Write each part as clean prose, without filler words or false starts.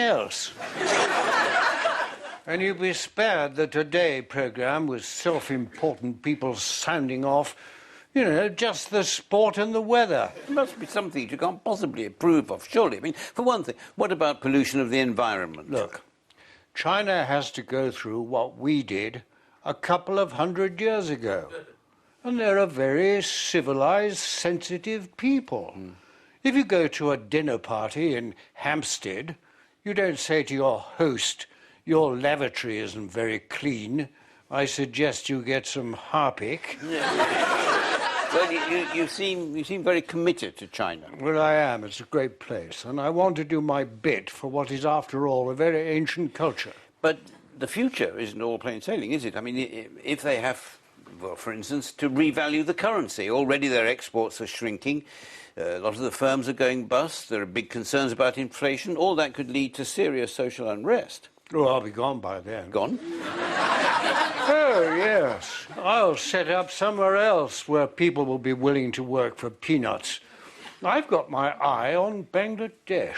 else. And you'll be spared the Today programme with self-important people sounding off, you know, just the sport and the weather. It must be something you can't possibly approve of, surely. I mean, for one thing, what about pollution of the environment? Look, China has to go through what we did a couple of 100 years ago. And they're a very civilised, sensitive people. If you go to a dinner party in Hampstead, you don't say to your host, "Your lavatory isn't very clean. I suggest you get some Harpic." Well, you seem very committed to China. Well, I am. It's a great place. And I want to do my bit for what is, after all, a very ancient culture. But the future isn't all plain sailing, is it? I mean, if they have, well, for instance, to revalue the currency. Already their exports are shrinking. A lot of the firms are going bust. There are big concerns about inflation. All that could lead to serious social unrest. Oh, I'll be gone by then. Gone? Oh, yes. I'll set up somewhere else where people will be willing to work for peanuts. I've got my eye on Bangladesh.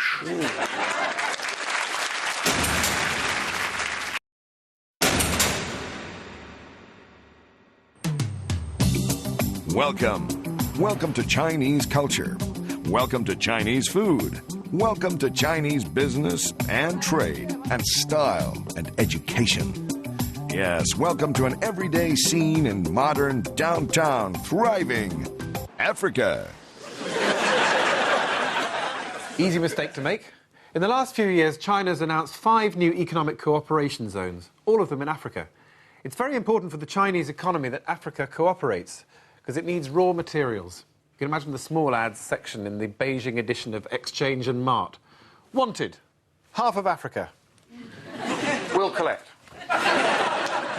Welcome to Chinese culture. Welcome to Chinese food. Welcome to Chinese business and trade and style and education. Yes, welcome to an everyday scene in modern, downtown, thriving Africa. Easy mistake to make. In the last few years, China's announced 5 new economic cooperation zones, all of them in Africa. It's very important for the Chinese economy that Africa cooperates, because it needs raw materials. You can imagine the small ads section in the Beijing edition of Exchange and Mart. Wanted. Half of Africa. We'll collect.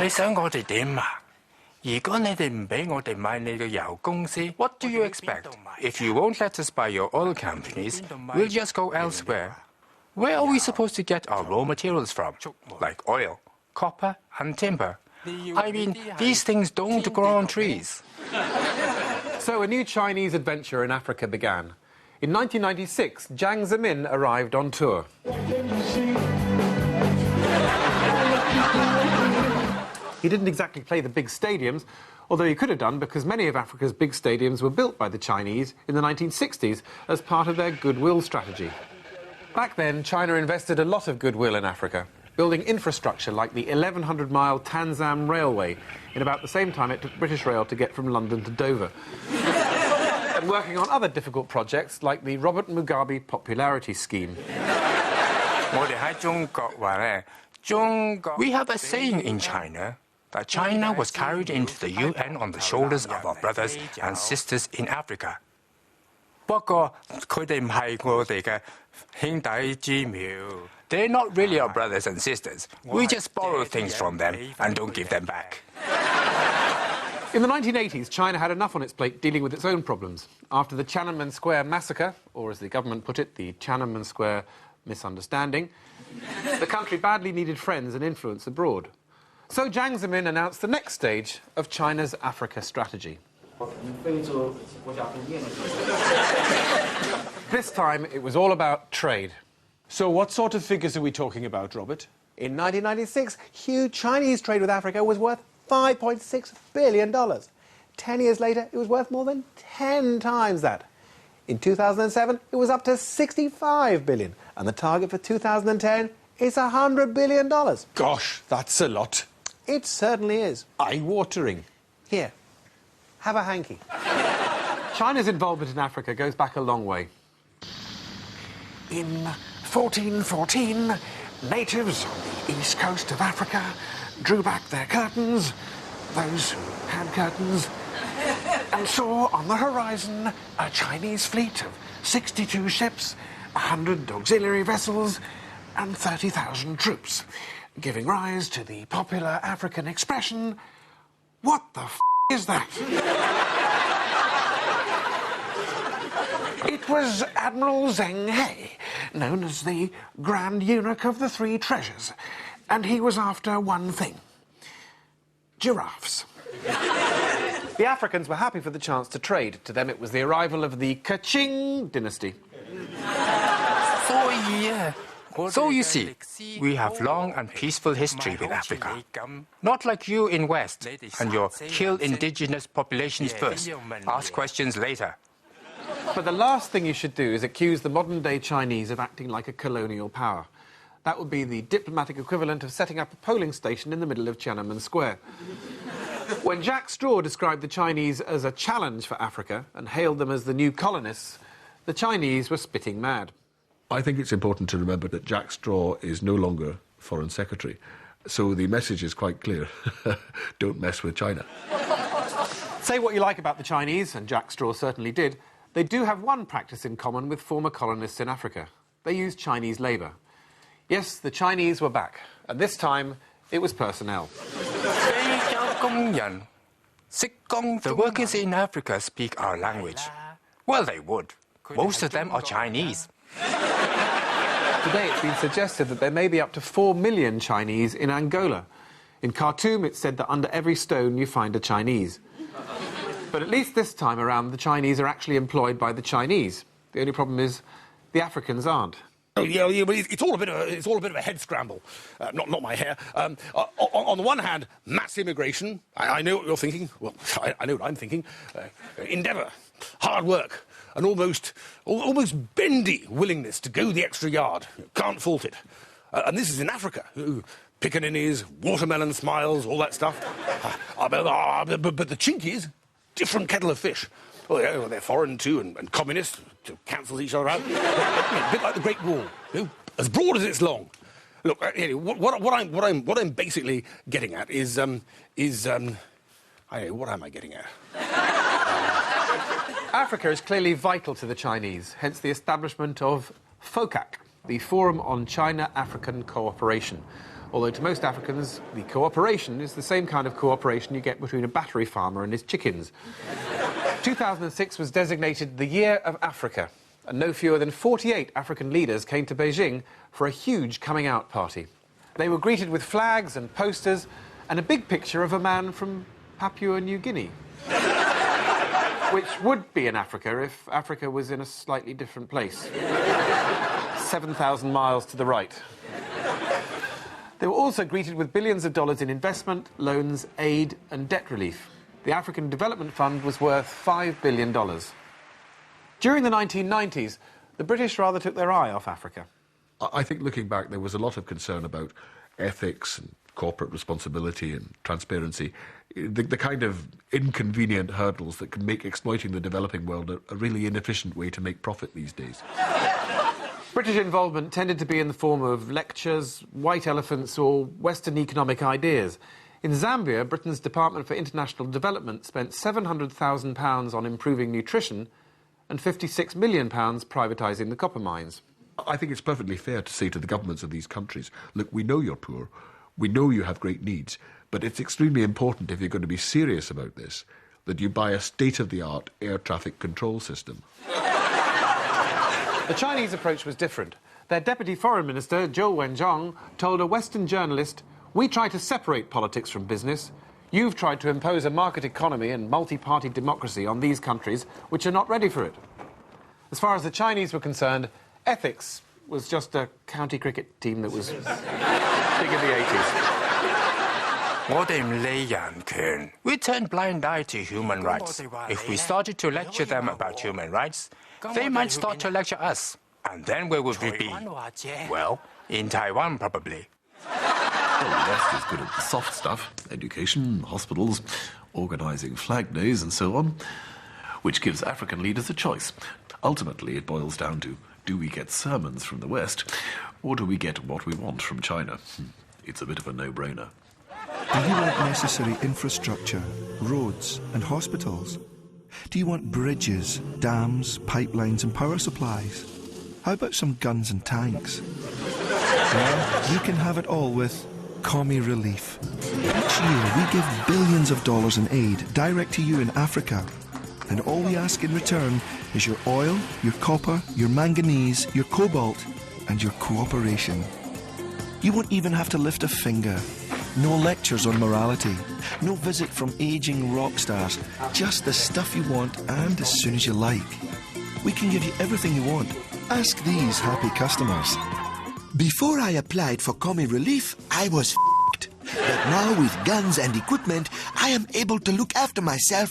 你想我哋點啊？如果你哋唔俾我哋買你嘅油公司 What do you expect? If you won't let us buy your oil companies, we'll just go elsewhere. Where are we supposed to get our raw materials from? Like oil, copper and timber. I mean, these things don't grow on trees. So a new Chinese adventure in Africa began. In 1996, Jiang Zemin arrived on tour. He didn't exactly play the big stadiums, although he could have done because many of Africa's big stadiums were built by the Chinese in the 1960s as part of their goodwill strategy. Back then, China invested a lot of goodwill in Africa, building infrastructure like the 1,100-mile Tanzam Railway in about the same time it took British Rail to get from London to Dover. And working on other difficult projects like the Robert Mugabe Popularity Scheme. We have a saying in China that China was carried into the UN on the shoulders of our brothers and sisters in Africa. 不過佢哋唔係我哋嘅兄弟姊妹 They're not really our brothers and sisters. We just borrow things from them and don't give them back. In the 1980s, China had enough on its plate dealing with its own problems. After the Tiananmen Square massacre, or as the government put it, the Tiananmen Square misunderstanding, the country badly needed friends and influence abroad. So Jiang Zemin announced the next stage of China's Africa strategy. This time, it was all about trade. So what sort of figures are we talking about, Robert? In 1996, huge Chinese trade with Africa was worth $5.6 billion. 10 years later, it was worth more than 10 times that. In 2007, it was up to $65 billion. And the target for 2010 is $100 billion. Gosh, that's a lot. It certainly is. Eye-watering. Here, have a hanky. China's involvement in Africa goes back a long way. In 1414, natives on the east coast of Africa drew back their curtains, those who had curtains, and saw on the horizon a Chinese fleet of 62 ships, 100 auxiliary vessels, and 30,000 troops, giving rise to the popular African expression, "What the f*** is that?" It was Admiral Zheng He, known as the Grand Eunuch of the Three Treasures, and he was after one thing: giraffes. The Africans were happy for the chance to trade. To them, it was the arrival of the Kaching dynasty. 所以 So you see, we have long and peaceful history with Africa. Not like you in West and your kill indigenous populations first, ask questions later. But the last thing you should do is accuse the modern-day Chinese of acting like a colonial power. That would be the diplomatic equivalent of setting up a polling station in the middle of Tiananmen Square. When Jack Straw described the Chinese as a challenge for Africa and hailed them as the new colonists, the Chinese were spitting mad. I think it's important to remember that Jack Straw is no longer Foreign Secretary. So the message is quite clear. Don't mess with China. Say what you like about the Chinese, and Jack Straw certainly did, they do have one practice in common with former colonists in Africa. They used Chinese labour. Yes, the Chinese were back, and this time it was personnel. The workers in Africa speak our language. Well, they would. Most of them are Chinese. Today it's been suggested that there may be up to 4 million Chinese in Angola. In Khartoum it's said that under every stone you find a Chinese. But at least this time around the Chinese are actually employed by the Chinese. The only problem is the Africans aren't. Oh, yeah, but it's all a bit of a head scramble. Not my hair. On the one hand, mass immigration. I know what you're thinking. Well, I know what I'm thinking. Endeavour, hard work, an almost bendy willingness to go the extra yard. Can't fault it. And this is in Africa. Pickaninnies, watermelon smiles, all that stuff. But the Chinkies, different kettle of fish. Oh, yeah, well, they're foreign too, and communists to cancel each other out. A bit like the Great Wall, as broad as it's long. Look, what I'm basically getting at is what am I getting at? Africa is clearly vital to the Chinese, hence the establishment of FOCAC, the Forum on China-African Cooperation. Although to most Africans, the cooperation is the same kind of cooperation you get between a battery farmer and his chickens. 2006 was designated the Year of Africa, and no fewer than 48 African leaders came to Beijing for a huge coming-out party. They were greeted with flags and posters and a big picture of a man from Papua New Guinea. Which would be in Africa if Africa was in a slightly different place. 7,000 miles to the right. They were also greeted with billions of dollars in investment, loans, aid and debt relief. The African Development Fund was worth $5 billion. During the 1990s, the British rather took their eye off Africa. I think looking back, there was a lot of concern about ethics and corporate responsibility and transparency, the kind of inconvenient hurdles that can make exploiting the developing world a really inefficient way to make profit these days. British involvement tended to be in the form of lectures, white elephants or Western economic ideas. In Zambia, Britain's Department for International Development spent £700,000 on improving nutrition and £56 million privatising the copper mines. I think it's perfectly fair to say to the governments of these countries, look, we know you're poor, we know you have great needs, but it's extremely important, if you're going to be serious about this, that you buy a state-of-the-art air traffic control system. The Chinese approach was different. Their Deputy Foreign Minister, Zhou Wenzhong, told a Western journalist, "We try to separate politics from business. You've tried to impose a market economy and multi-party democracy on these countries which are not ready for it." As far as the Chinese were concerned, ethics was just a county cricket team that was big in the 80s. We turn blind eye to human rights. If we started to lecture them about human rights, they might start to lecture us. And then where would we be? Well, in Taiwan, probably. Well, the West is good at the soft stuff, education, hospitals, organising flag days and so on, which gives African leaders a choice. Ultimately, it boils down to, do we get sermons from the West, or do we get what we want from China? It's a bit of a no-brainer. Do you want necessary infrastructure, roads and hospitals? Do you want bridges, dams, pipelines and power supplies? How about some guns and tanks? Well, you can have it all with Commie Relief. Each year we give billions of dollars in aid direct to you in Africa. And all we ask in return is your oil, your copper, your manganese, your cobalt and your cooperation. You won't even have to lift a finger. No lectures on morality. No visit from ageing rock stars. Just the stuff you want and as soon as you like. We can give you everything you want. Ask these happy customers. Before I applied for commie relief, I was f***ed. But now with guns and equipment, I am able to look after myself